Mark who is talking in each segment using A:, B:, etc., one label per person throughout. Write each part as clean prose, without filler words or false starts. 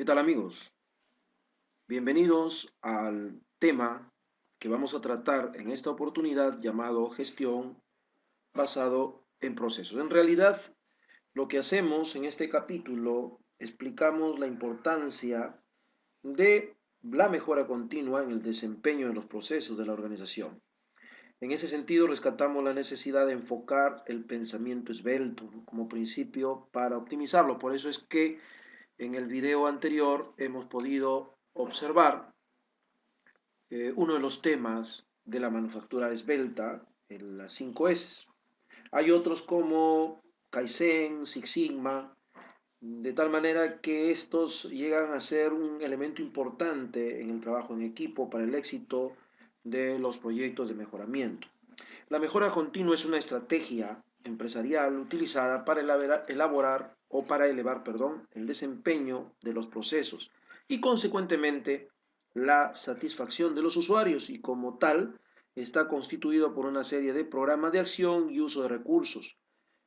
A: ¿Qué tal amigos? Bienvenidos al tema que vamos a tratar en esta oportunidad llamado gestión basado en procesos. En realidad, lo que hacemos en este capítulo, explicamos la importancia de la mejora continua en el desempeño de los procesos de la organización. En ese sentido, rescatamos la necesidad de enfocar el pensamiento esbelto como principio para optimizarlo. Por eso es que en el video anterior hemos podido observar uno de los temas de la manufactura esbelta, en las 5 S. Hay otros como Kaizen, Six Sigma, de tal manera que estos llegan a ser un elemento importante en el trabajo en equipo para el éxito de los proyectos de mejoramiento. La mejora continua es una estrategia empresarial utilizada para elaborar o para elevar, perdón, el desempeño de los procesos y consecuentemente la satisfacción de los usuarios y como tal está constituido por una serie de programas de acción y uso de recursos.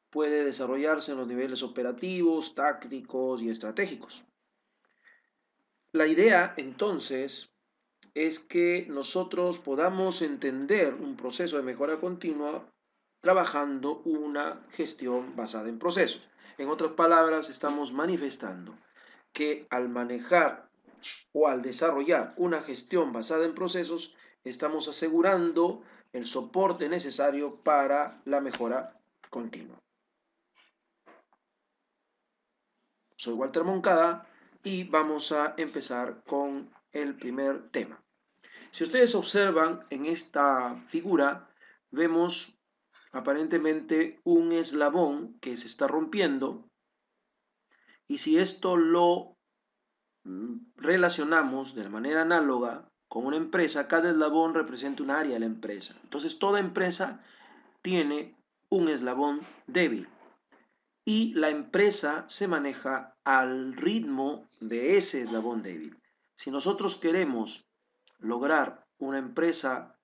A: Puede desarrollarse en los niveles operativos, tácticos y estratégicos. La idea entonces es que nosotros podamos entender un proceso de mejora continua trabajando una gestión basada en procesos. En otras palabras, estamos manifestando que al manejar o al desarrollar una gestión basada en procesos, estamos asegurando el soporte necesario para la mejora continua. Soy Walter Moncada y vamos a empezar con el primer tema. Si ustedes observan en esta figura, vemos aparentemente un eslabón que se está rompiendo y si esto lo relacionamos de la manera análoga con una empresa, cada eslabón representa un área de la empresa. Entonces toda empresa tiene un eslabón débil y la empresa se maneja al ritmo de ese eslabón débil. Si nosotros queremos lograr una empresa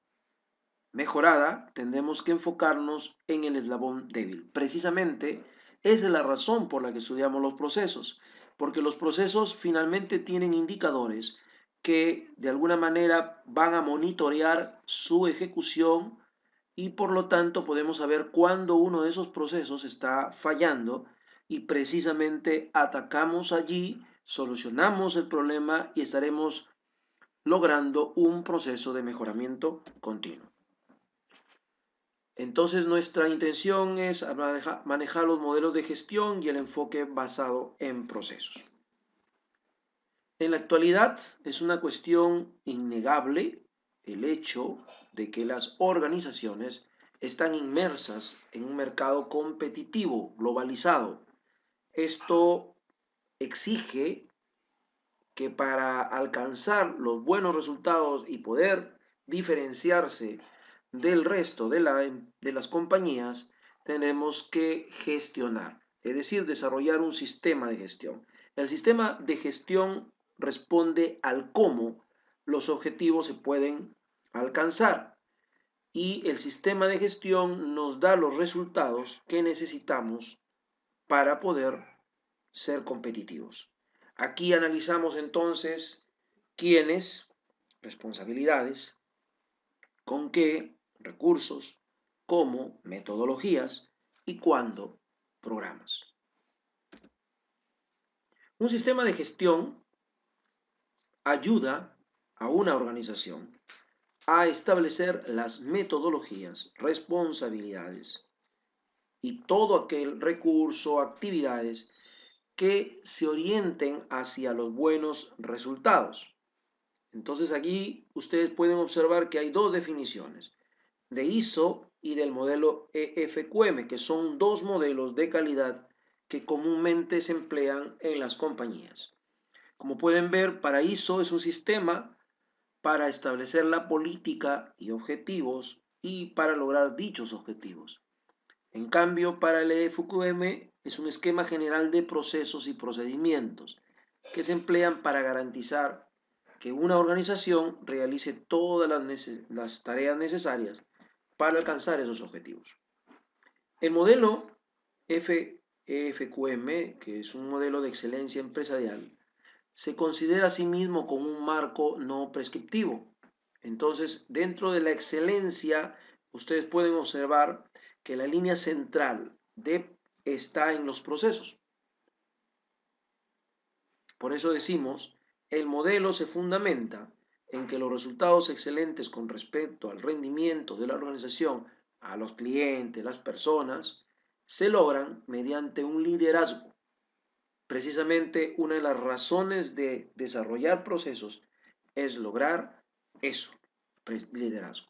A: mejorada, tendremos que enfocarnos en el eslabón débil. Precisamente esa es la razón por la que estudiamos los procesos, porque los procesos finalmente tienen indicadores que de alguna manera van a monitorear su ejecución y por lo tanto podemos saber cuándo uno de esos procesos está fallando y precisamente atacamos allí, solucionamos el problema y estaremos logrando un proceso de mejoramiento continuo. Entonces nuestra intención es manejar los modelos de gestión y el enfoque basado en procesos. En la actualidad es una cuestión innegable el hecho de que las organizaciones están inmersas en un mercado competitivo, globalizado. Esto exige que para alcanzar los buenos resultados y poder diferenciarse del resto de las compañías, tenemos que gestionar, es decir, desarrollar un sistema de gestión. El sistema de gestión responde al cómo los objetivos se pueden alcanzar y el sistema de gestión nos da los resultados que necesitamos para poder ser competitivos. Aquí analizamos entonces quiénes, responsabilidades, con qué, recursos, cómo, metodologías y cuándo, programas. Un sistema de gestión ayuda a una organización a establecer las metodologías, responsabilidades y todo aquel recurso, actividades que se orienten hacia los buenos resultados. Entonces aquí ustedes pueden observar que hay dos definiciones, de ISO y del modelo EFQM, que son dos modelos de calidad que comúnmente se emplean en las compañías. Como pueden ver, para ISO es un sistema para establecer la política y objetivos y para lograr dichos objetivos. En cambio, para el EFQM es un esquema general de procesos y procedimientos que se emplean para garantizar que una organización realice todas las tareas necesarias para alcanzar esos objetivos. El modelo EFQM, que es un modelo de excelencia empresarial, se considera a sí mismo como un marco no prescriptivo. Entonces, dentro de la excelencia, ustedes pueden observar que la línea central está en los procesos. Por eso decimos, el modelo se fundamenta en que los resultados excelentes con respecto al rendimiento de la organización, a los clientes, las personas, se logran mediante un liderazgo. Precisamente una de las razones de desarrollar procesos es lograr eso, liderazgo.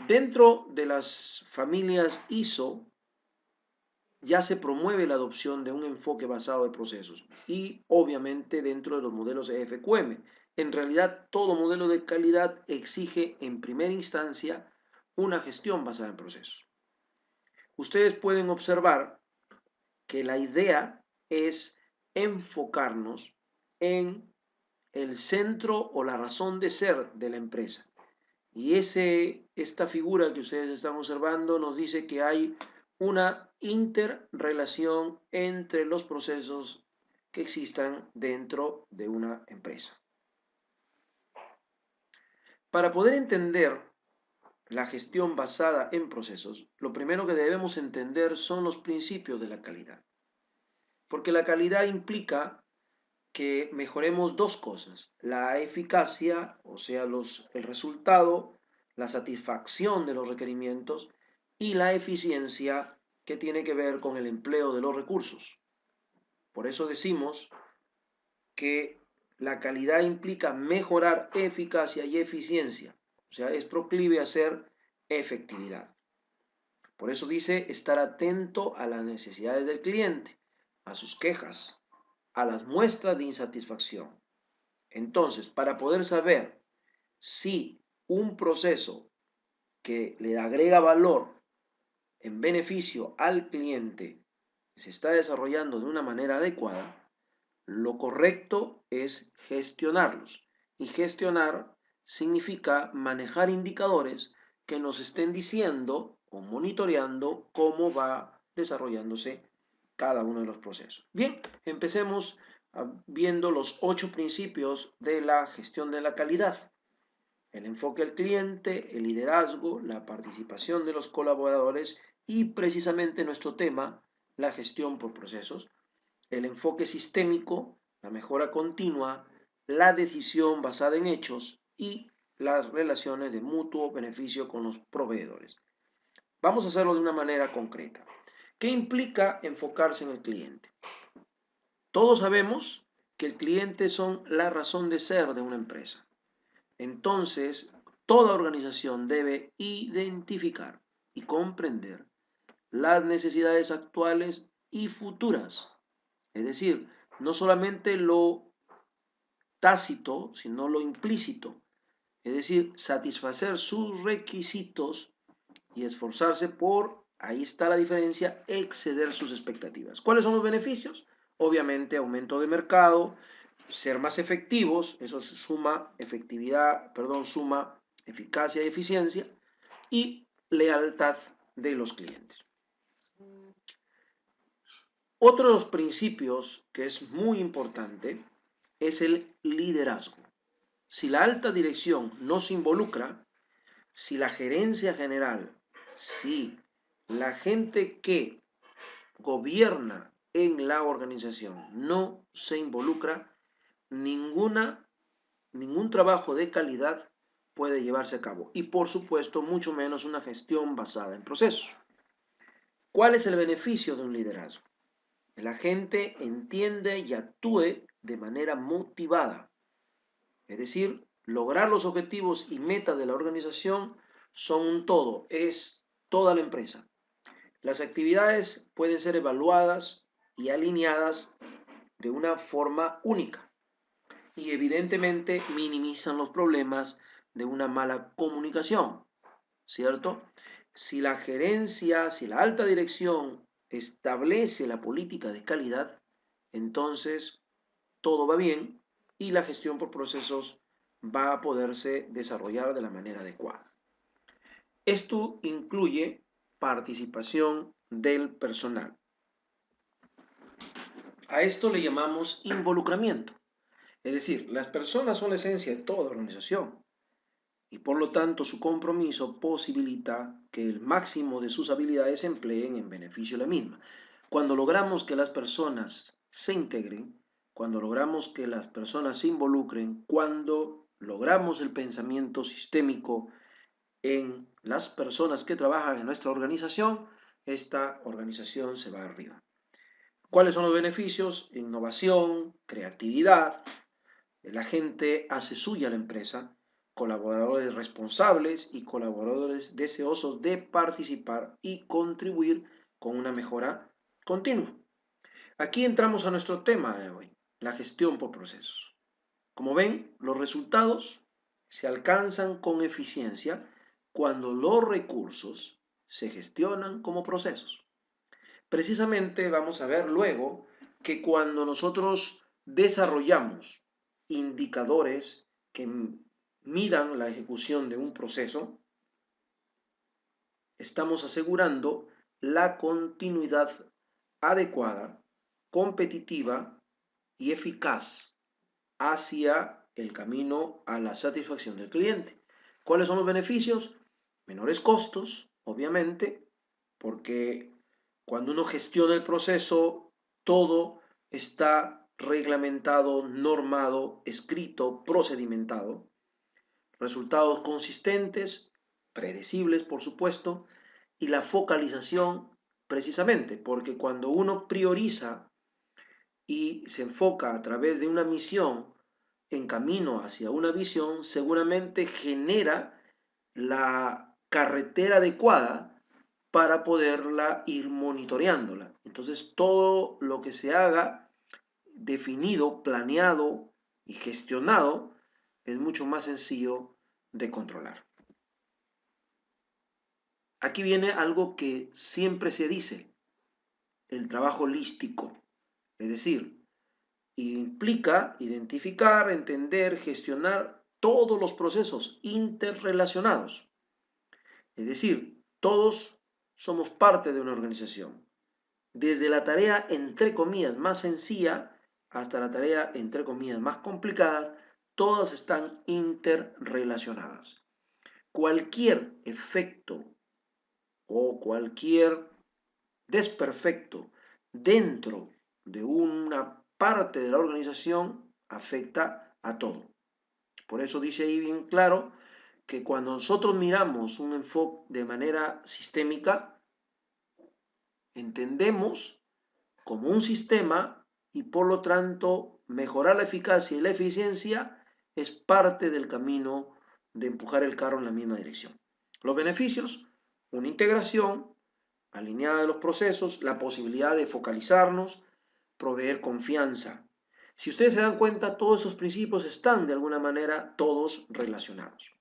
A: Dentro de las familias ISO ya se promueve la adopción de un enfoque basado en procesos y obviamente dentro de los modelos EFQM. En realidad, todo modelo de calidad exige en primera instancia una gestión basada en procesos. Ustedes pueden observar que la idea es enfocarnos en el centro o la razón de ser de la empresa. Y esta figura que ustedes están observando nos dice que hay una interrelación entre los procesos que existan dentro de una empresa. Para poder entender la gestión basada en procesos, lo primero que debemos entender son los principios de la calidad. Porque la calidad implica que mejoremos dos cosas, la eficacia, o sea, el resultado, la satisfacción de los requerimientos y la eficiencia que tiene que ver con el empleo de los recursos. Por eso decimos que la calidad implica mejorar eficacia y eficiencia, o sea, es proclive a ser efectividad. Por eso dice estar atento a las necesidades del cliente, a sus quejas, a las muestras de insatisfacción. Entonces, para poder saber si un proceso que le agrega valor en beneficio al cliente se está desarrollando de una manera adecuada, lo correcto es gestionarlos. Y gestionar significa manejar indicadores que nos estén diciendo o monitoreando cómo va desarrollándose cada uno de los procesos. Bien, empecemos viendo los 8 principios de la gestión de la calidad. El enfoque al cliente, el liderazgo, la participación de los colaboradores y precisamente nuestro tema, la gestión por procesos, el enfoque sistémico, la mejora continua, la decisión basada en hechos y las relaciones de mutuo beneficio con los proveedores. Vamos a hacerlo de una manera concreta. ¿Qué implica enfocarse en el cliente? Todos sabemos que el cliente son la razón de ser de una empresa. Entonces, toda organización debe identificar y comprender las necesidades actuales y futuras. Es decir, no solamente lo tácito, sino lo implícito. Es decir, satisfacer sus requisitos y esforzarse por, ahí está la diferencia, exceder sus expectativas. ¿Cuáles son los beneficios? Obviamente, aumento de mercado, ser más efectivos, eso suma efectividad, perdón, suma eficacia y eficiencia, y lealtad de los clientes. Otro de los principios que es muy importante es el liderazgo. Si la alta dirección no se involucra, si la gerencia general, si la gente que gobierna en la organización no se involucra, ningún trabajo de calidad puede llevarse a cabo. Y por supuesto, mucho menos una gestión basada en procesos. ¿Cuál es el beneficio de un liderazgo? La gente entiende y actúe de manera motivada. Es decir, lograr los objetivos y metas de la organización son un todo, es toda la empresa. Las actividades pueden ser evaluadas y alineadas de una forma única y evidentemente minimizan los problemas de una mala comunicación, ¿cierto? Si la gerencia, si la alta dirección establece la política de calidad, entonces todo va bien y la gestión por procesos va a poderse desarrollar de la manera adecuada. Esto incluye participación del personal. A esto le llamamos involucramiento. Es decir, las personas son la esencia de toda organización y por lo tanto su compromiso posibilita que el máximo de sus habilidades se empleen en beneficio de la misma. Cuando logramos que las personas se integren, cuando logramos que las personas se involucren, cuando logramos el pensamiento sistémico en las personas que trabajan en nuestra organización, esta organización se va arriba. ¿Cuáles son los beneficios? Innovación, creatividad, la gente hace suya la empresa, colaboradores responsables y colaboradores deseosos de participar y contribuir con una mejora continua. Aquí entramos a nuestro tema de hoy, la gestión por procesos. Como ven, los resultados se alcanzan con eficiencia cuando los recursos se gestionan como procesos. Precisamente vamos a ver luego que cuando nosotros desarrollamos indicadores que midan la ejecución de un proceso, estamos asegurando la continuidad adecuada, competitiva y eficaz hacia el camino a la satisfacción del cliente. ¿Cuáles son los beneficios? Menores costos, obviamente, porque cuando uno gestiona el proceso, todo está reglamentado, normado, escrito, procedimentado. Resultados consistentes, predecibles, por supuesto, y la focalización precisamente, porque cuando uno prioriza y se enfoca a través de una misión en camino hacia una visión, seguramente genera la carretera adecuada para poderla ir monitoreándola. Entonces, todo lo que se haga definido, planeado y gestionado es mucho más sencillo de controlar. Aquí viene algo que siempre se dice, el trabajo holístico, es decir, implica identificar, entender, gestionar todos los procesos interrelacionados. Es decir, todos somos parte de una organización. Desde la tarea, entre comillas, más sencilla hasta la tarea, entre comillas, más complicada, todas están interrelacionadas. Cualquier efecto o cualquier desperfecto dentro de una parte de la organización afecta a todo. Por eso dice ahí bien claro que cuando nosotros miramos un enfoque de manera sistémica, entendemos como un sistema y por lo tanto mejorar la eficacia y la eficiencia es parte del camino de empujar el carro en la misma dirección. Los beneficios, una integración alineada de los procesos, la posibilidad de focalizarnos, proveer confianza. Si ustedes se dan cuenta, todos estos principios están de alguna manera todos relacionados.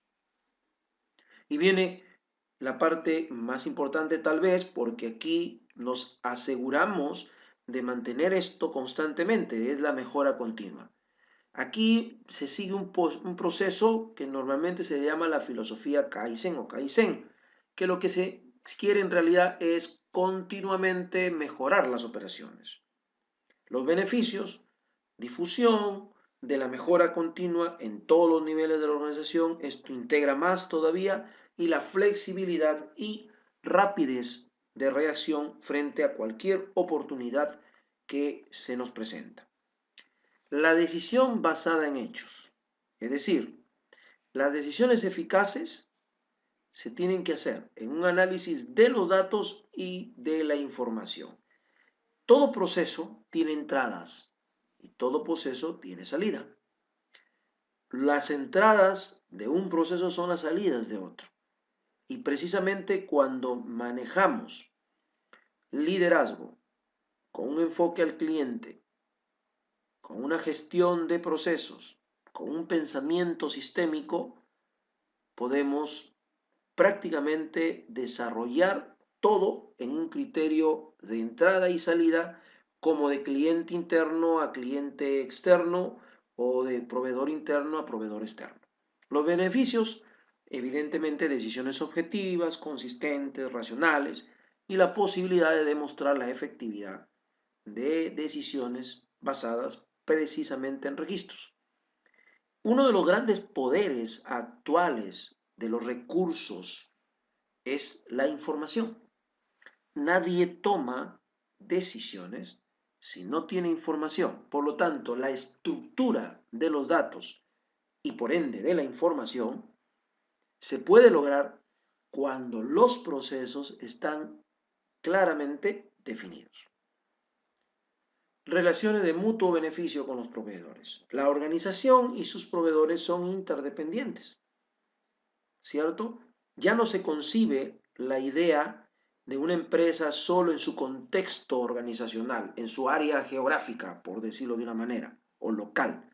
A: Y viene la parte más importante tal vez, porque aquí nos aseguramos de mantener esto constantemente, es la mejora continua. Aquí se sigue un proceso que normalmente se llama la filosofía Kaizen o Kaizen, que lo que se quiere en realidad es continuamente mejorar las operaciones. Los beneficios, difusión de la mejora continua en todos los niveles de la organización, esto integra más todavía y la flexibilidad y rapidez de reacción frente a cualquier oportunidad que se nos presenta. La decisión basada en hechos, es decir, las decisiones eficaces se tienen que hacer en un análisis de los datos y de la información. Todo proceso tiene entradas y todo proceso tiene salida. Las entradas de un proceso son las salidas de otro. Y precisamente cuando manejamos liderazgo con un enfoque al cliente, con una gestión de procesos, con un pensamiento sistémico, podemos prácticamente desarrollar todo en un criterio de entrada y salida, como de cliente interno a cliente externo o de proveedor interno a proveedor externo. Los beneficios, evidentemente, decisiones objetivas, consistentes, racionales y la posibilidad de demostrar la efectividad de decisiones basadas precisamente en registros. Uno de los grandes poderes actuales de los recursos es la información. Nadie toma decisiones si no tiene información. Por lo tanto, la estructura de los datos y por ende de la información se puede lograr cuando los procesos están claramente definidos. Relaciones de mutuo beneficio con los proveedores. La organización y sus proveedores son interdependientes, ¿cierto? Ya no se concibe la idea de una empresa solo en su contexto organizacional, en su área geográfica, por decirlo de una manera, o local,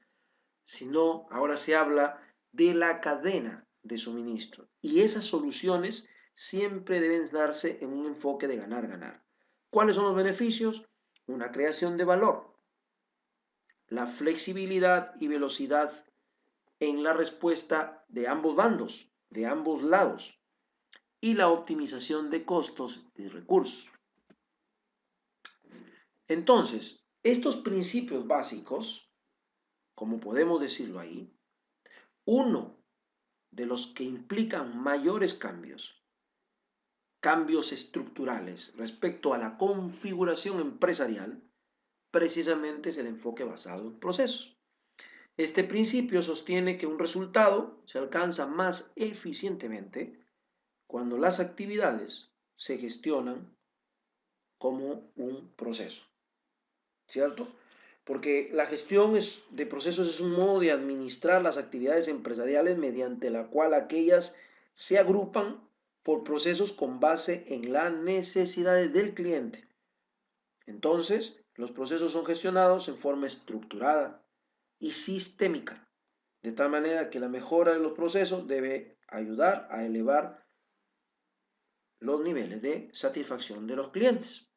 A: sino ahora se habla de la cadena de suministro. Y esas soluciones siempre deben darse en un enfoque de ganar-ganar. ¿Cuáles son los beneficios? Una creación de valor, la flexibilidad y velocidad en la respuesta de ambos bandos, de ambos lados, y la optimización de costos y recursos. Entonces, estos principios básicos, como podemos decirlo ahí, uno de los que implican mayores cambios estructurales respecto a la configuración empresarial, precisamente es el enfoque basado en procesos. Este principio sostiene que un resultado se alcanza más eficientemente cuando las actividades se gestionan como un proceso, ¿cierto? Porque la gestión de procesos es un modo de administrar las actividades empresariales mediante la cual aquellas se agrupan por procesos con base en las necesidades del cliente. Entonces, los procesos son gestionados en forma estructurada y sistémica, de tal manera que la mejora de los procesos debe ayudar a elevar los niveles de satisfacción de los clientes.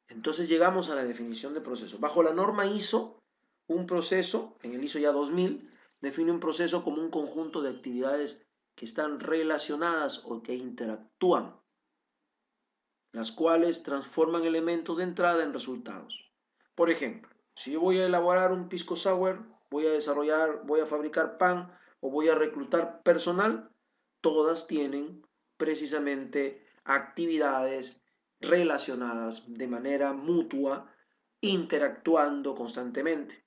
A: Entonces llegamos a la definición de proceso. Bajo la norma ISO, un proceso, en el ISO ya 2000, define un proceso como un conjunto de actividades que están relacionadas o que interactúan, las cuales transforman elementos de entrada en resultados. Por ejemplo, si yo voy a elaborar un pisco sour, voy a fabricar pan o voy a reclutar personal, todas tienen precisamente actividades relacionadas de manera mutua, interactuando constantemente.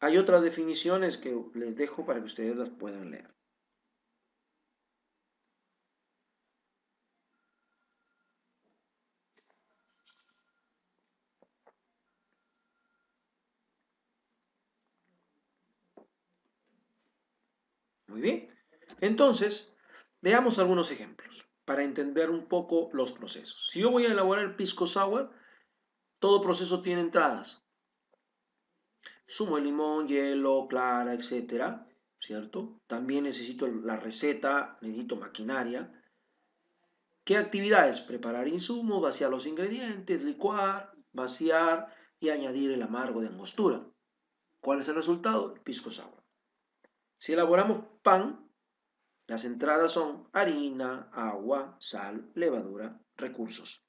A: Hay otras definiciones que les dejo para que ustedes las puedan leer. Muy bien. Entonces, veamos algunos ejemplos para entender un poco los procesos. Si yo voy a elaborar el pisco sour, todo proceso tiene entradas. Zumo de limón, hielo, clara, etcétera, ¿cierto? También necesito la receta, necesito maquinaria. ¿Qué actividades? Preparar insumos, vaciar los ingredientes, licuar, vaciar y añadir el amargo de angostura. ¿Cuál es el resultado? El pisco sour. Si elaboramos pan, las entradas son harina, agua, sal, levadura, recursos.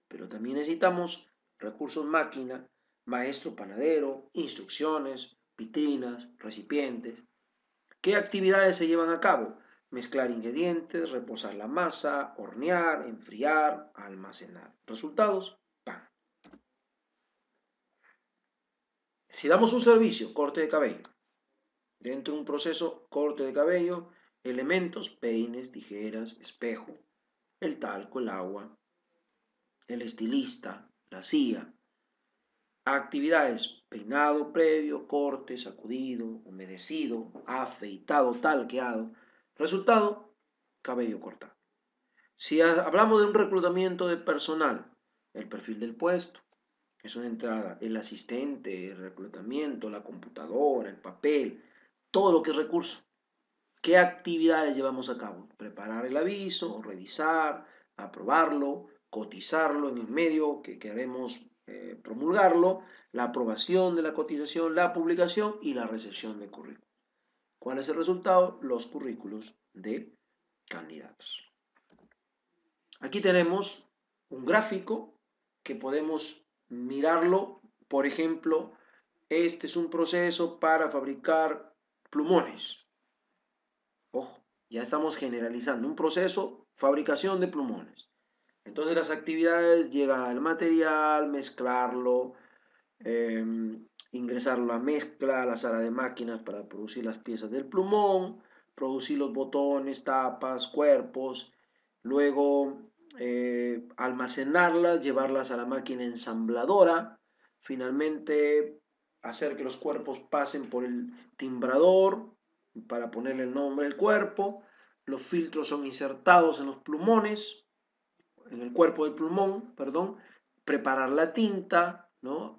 A: Pero también necesitamos recursos máquina, maestro panadero, instrucciones, vitrinas, recipientes. ¿Qué actividades se llevan a cabo? Mezclar ingredientes, reposar la masa, hornear, enfriar, almacenar. Resultados, pan. Si damos un servicio, corte de cabello. Dentro de un proceso, corte de cabello, elementos, peines, tijeras, espejo, el talco, el agua, el estilista, la silla. Actividades, peinado previo, corte, sacudido, humedecido, afeitado, talqueado. Resultado, cabello cortado. Si hablamos de un reclutamiento de personal, el perfil del puesto, es una entrada, el asistente, el reclutamiento, la computadora, el papel, todo lo que es recurso. ¿Qué actividades llevamos a cabo? Preparar el aviso, revisar, aprobarlo, cotizarlo en el medio que queremos promulgarlo, la aprobación de la cotización, la publicación y la recepción de currículos. ¿Cuál es el resultado? Los currículos de candidatos. Aquí tenemos un gráfico que podemos mirarlo. Por ejemplo, este es un proceso para fabricar plumones. Ojo, ya estamos generalizando un proceso, fabricación de plumones. Entonces las actividades llegan al material, mezclarlo, eh, ingresar la mezcla a la sala de máquinas para producir las piezas del plumón, producir los botones, tapas, cuerpos, luego almacenarlas, llevarlas a la máquina ensambladora, finalmente hacer que los cuerpos pasen por el timbrador para ponerle el nombre del cuerpo, los filtros son insertados en los plumones, en el cuerpo del plumón, perdón, preparar la tinta, ¿no?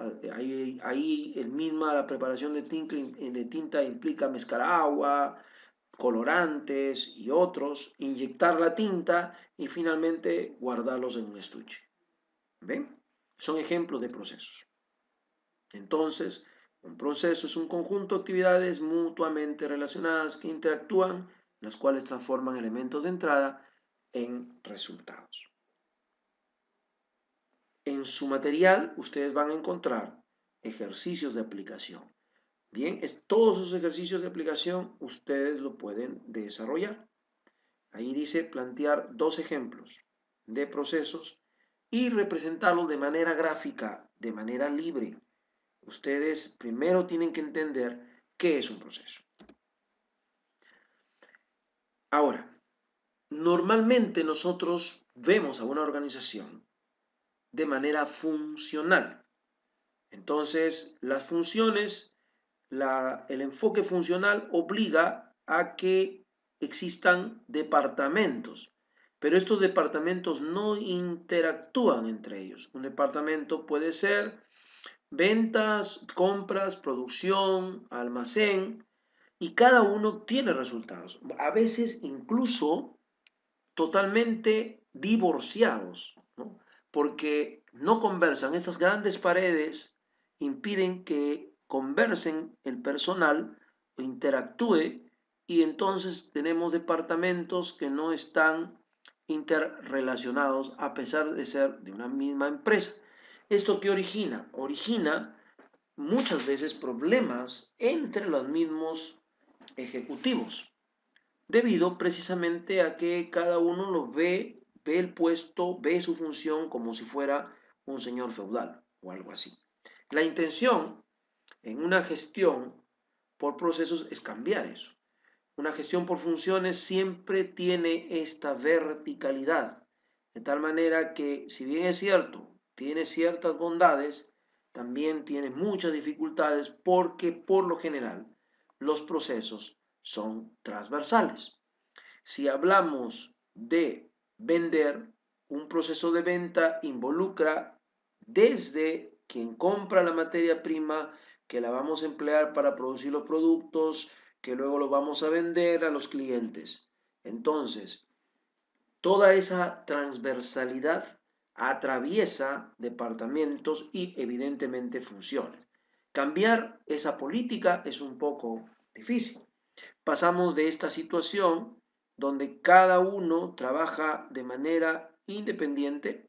A: Ahí el misma la preparación de tinta implica mezclar agua, colorantes y otros, inyectar la tinta y finalmente guardarlos en un estuche. ¿Ven? Son ejemplos de procesos. Entonces, un proceso es un conjunto de actividades mutuamente relacionadas que interactúan, las cuales transforman elementos de entrada en resultados. En su material ustedes van a encontrar ejercicios de aplicación. Bien, todos esos ejercicios de aplicación ustedes lo pueden desarrollar. Ahí dice plantear dos ejemplos de procesos y representarlos de manera gráfica, de manera libre. Ustedes primero tienen que entender qué es un proceso. Ahora, normalmente nosotros vemos a una organización de manera funcional. Entonces, las funciones, el enfoque funcional obliga a que existan departamentos, pero estos departamentos no interactúan entre ellos. Un departamento puede ser ventas, compras, producción, almacén, y cada uno tiene resultados. A veces incluso totalmente divorciados, ¿no? Porque no conversan. Estas grandes paredes impiden que conversen el personal o interactúe y entonces tenemos departamentos que no están interrelacionados a pesar de ser de una misma empresa. ¿Esto qué origina? Origina muchas veces problemas entre los mismos ejecutivos, debido precisamente a que cada uno ve el puesto, ve su función como si fuera un señor feudal o algo así. La intención en una gestión por procesos es cambiar eso. Una gestión por funciones siempre tiene esta verticalidad, de tal manera que si bien es cierto, tiene ciertas bondades, también tiene muchas dificultades porque por lo general los procesos son transversales. Si hablamos de vender, un proceso de venta involucra desde quien compra la materia prima, que la vamos a emplear para producir los productos, que luego los vamos a vender a los clientes. Entonces, toda esa transversalidad atraviesa departamentos y evidentemente funciones. Cambiar esa política es un poco difícil. Pasamos de esta situación donde cada uno trabaja de manera independiente,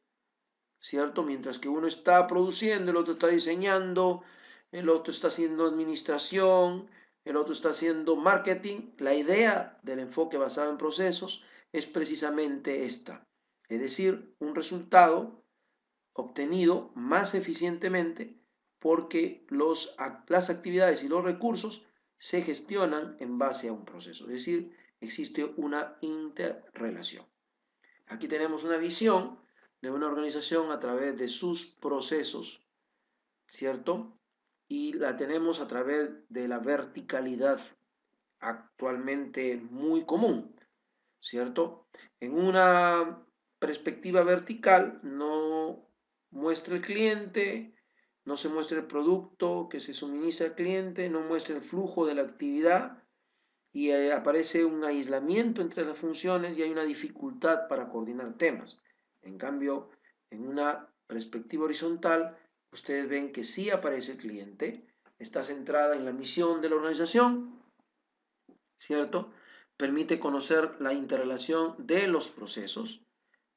A: ¿cierto? Mientras que uno está produciendo, el otro está diseñando, el otro está haciendo administración, el otro está haciendo marketing. La idea del enfoque basado en procesos es precisamente esta, es decir, un resultado obtenido más eficientemente porque las actividades y los recursos se gestionan en base a un proceso, es decir, existe una interrelación. Aquí tenemos una visión de una organización a través de sus procesos, ¿cierto? Y la tenemos a través de la verticalidad actualmente muy común, ¿cierto? En una perspectiva vertical no muestra el cliente, no se muestra el producto que se suministra al cliente, no muestra el flujo de la actividad y aparece un aislamiento entre las funciones y hay una dificultad para coordinar temas. En cambio, en una perspectiva horizontal, ustedes ven que sí aparece el cliente, está centrada en la misión de la organización, ¿cierto? Permite conocer la interrelación de los procesos,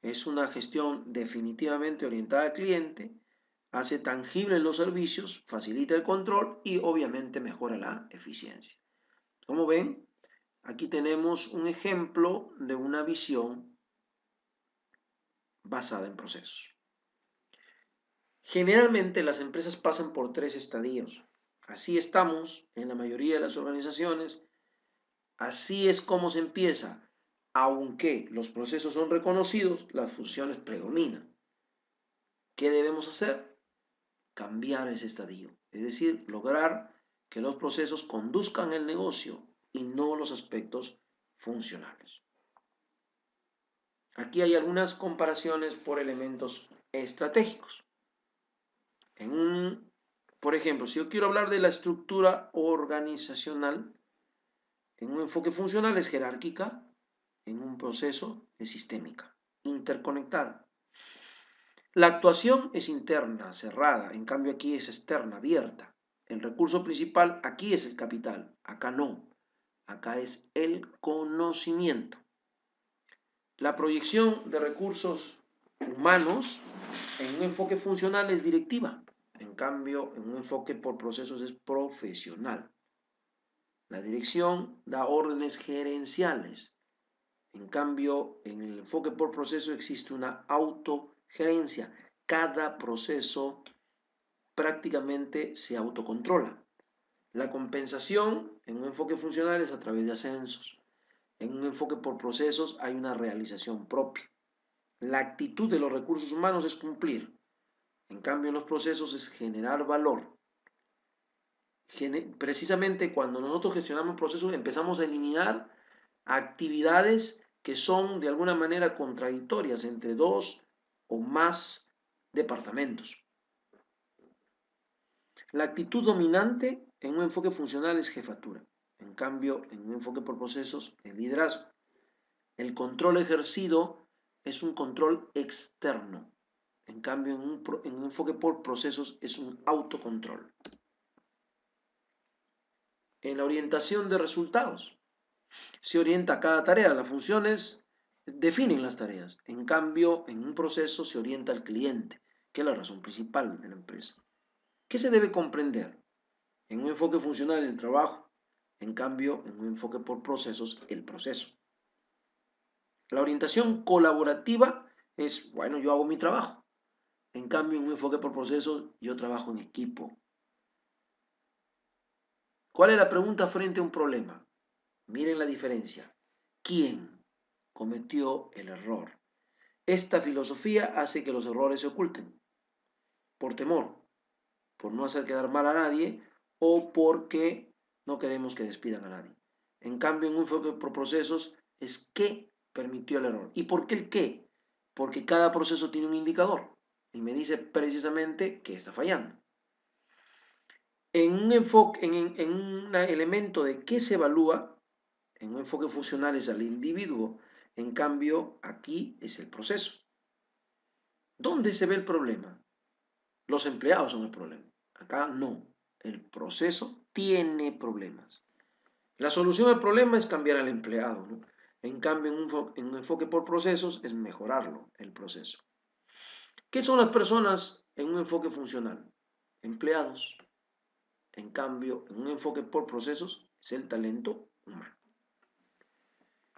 A: Es una gestión definitivamente orientada al cliente, hace tangibles los servicios, facilita el control y obviamente mejora la eficiencia. Como ven, aquí tenemos un ejemplo de una visión basada en procesos. Generalmente las empresas pasan por 3 estadios. Así estamos en la mayoría de las organizaciones. Así es como se empieza. Aunque los procesos son reconocidos, las funciones predominan. ¿Qué debemos hacer? Cambiar ese estadio. Es decir, lograr que los procesos conduzcan el negocio y no los aspectos funcionales. Aquí hay algunas comparaciones por elementos estratégicos. Por ejemplo, si yo quiero hablar de la estructura organizacional, en un enfoque funcional es jerárquica, en un proceso es sistémica, interconectada. La actuación es interna, cerrada, en cambio aquí es externa, abierta. El recurso principal aquí es el capital, acá no, acá es el conocimiento. La proyección de recursos humanos en un enfoque funcional es directiva, en cambio en un enfoque por procesos es profesional. La dirección da órdenes gerenciales, en cambio en el enfoque por proceso existe una autogerencia. Cada proceso prácticamente se autocontrola. La compensación en un enfoque funcional es a través de ascensos. En un enfoque por procesos hay una realización propia. La actitud de los recursos humanos es cumplir. En cambio, en los procesos es generar valor. Precisamente cuando nosotros gestionamos procesos empezamos a eliminar actividades que son de alguna manera contradictorias entre dos o más departamentos. La actitud dominante en un enfoque funcional es jefatura. En cambio, en un enfoque por procesos es liderazgo. El control ejercido es un control externo. En cambio, en un enfoque por procesos es un autocontrol. En la orientación de resultados, se orienta cada tarea. Las funciones definen las tareas. En cambio, en un proceso se orienta al cliente, que es la razón principal de la empresa. ¿Qué se debe comprender? En un enfoque funcional el trabajo, en cambio, en un enfoque por procesos el proceso. La orientación colaborativa es, bueno, yo hago mi trabajo. En cambio, en un enfoque por procesos yo trabajo en equipo. ¿Cuál es la pregunta frente a un problema? Miren la diferencia. ¿Quién cometió el error? Esta filosofía hace que los errores se oculten por temor, por no hacer quedar mal a nadie o porque no queremos que despidan a nadie. En cambio, en un enfoque por procesos es qué permitió el error. ¿Y por qué el qué? Porque cada proceso tiene un indicador y me dice precisamente qué está fallando. En un enfoque, en un elemento de qué se evalúa, en un enfoque funcional es al individuo, en cambio aquí es el proceso. ¿Dónde se ve el problema? Los empleados son el problema. Acá no. El proceso tiene problemas. La solución al problema es cambiar al empleado, ¿no? En cambio, en un enfoque por procesos es mejorarlo, el proceso. ¿Qué son las personas en un enfoque funcional? Empleados. En cambio, en un enfoque por procesos es el talento humano.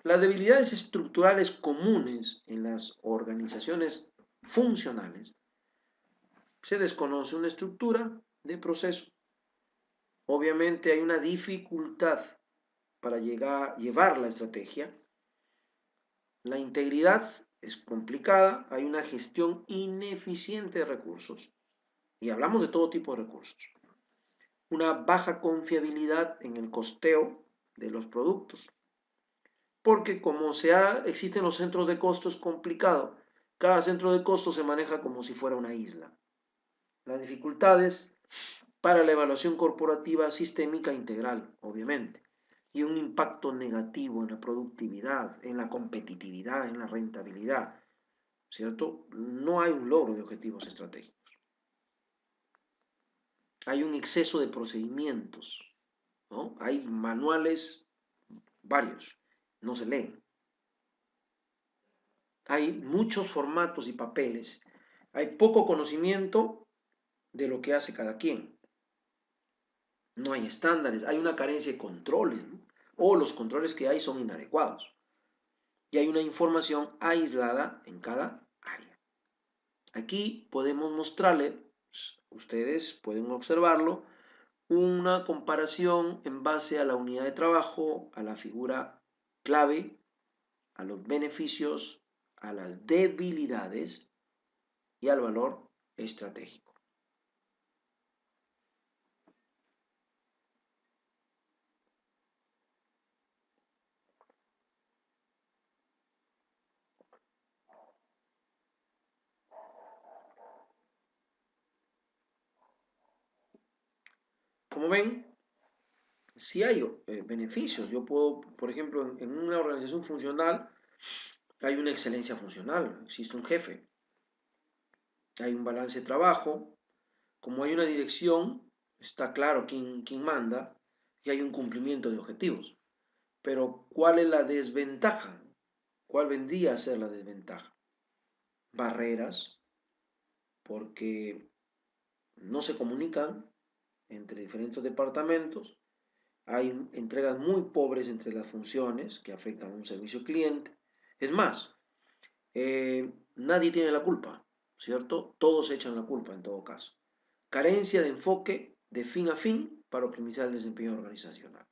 A: Las debilidades estructurales comunes en las organizaciones funcionales: se desconoce una estructura de proceso. Obviamente hay una dificultad para llevar la estrategia. La integridad es complicada, hay una gestión ineficiente de recursos. Y hablamos de todo tipo de recursos. Una baja confiabilidad en el costeo de los productos. Porque como existen los centros de costo, es complicado. Cada centro de costo se maneja como si fuera una isla. Las dificultades para la evaluación corporativa sistémica integral, obviamente, y un impacto negativo en la productividad, en la competitividad, en la rentabilidad, ¿cierto? No hay un logro de objetivos estratégicos. Hay un exceso de procedimientos, ¿no? Hay manuales varios, no se leen. Hay muchos formatos y papeles. Hay poco conocimiento de lo que hace cada quien. No hay estándares, hay una carencia de controles, ¿no? O los controles que hay son inadecuados. Y hay una información aislada en cada área. Aquí podemos mostrarle, ustedes pueden observarlo, una comparación en base a la unidad de trabajo, a la figura clave, a los beneficios, a las debilidades y al valor estratégico. Como ven, sí hay beneficios. Yo puedo, por ejemplo, en una organización funcional hay una excelencia funcional, existe un jefe, hay un balance de trabajo, como hay una dirección, está claro quién manda y hay un cumplimiento de objetivos. Pero ¿cuál es la desventaja? ¿Cuál vendría a ser la desventaja? Barreras, porque no se comunican entre diferentes departamentos, hay entregas muy pobres entre las funciones que afectan a un servicio cliente. Es más, nadie tiene la culpa, ¿cierto? Todos echan la culpa en todo caso. Carencia de enfoque de fin a fin para optimizar el desempeño organizacional.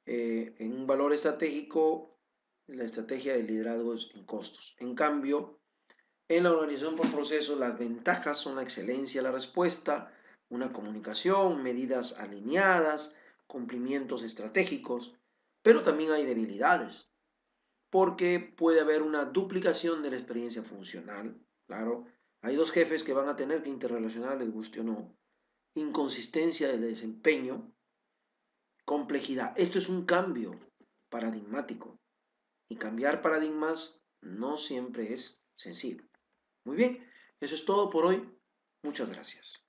A: En un valor estratégico, la estrategia de liderazgo es en costos. En cambio, en la organización por procesos, las ventajas son la excelencia de la respuesta, una comunicación, medidas alineadas, cumplimientos estratégicos, pero también hay debilidades, porque puede haber una duplicación de la experiencia funcional. Claro, hay dos jefes que van a tener que interrelacionar, les guste o no. Inconsistencia del desempeño, complejidad. Esto es un cambio paradigmático y cambiar paradigmas no siempre es sencillo. Muy bien, eso es todo por hoy. Muchas gracias.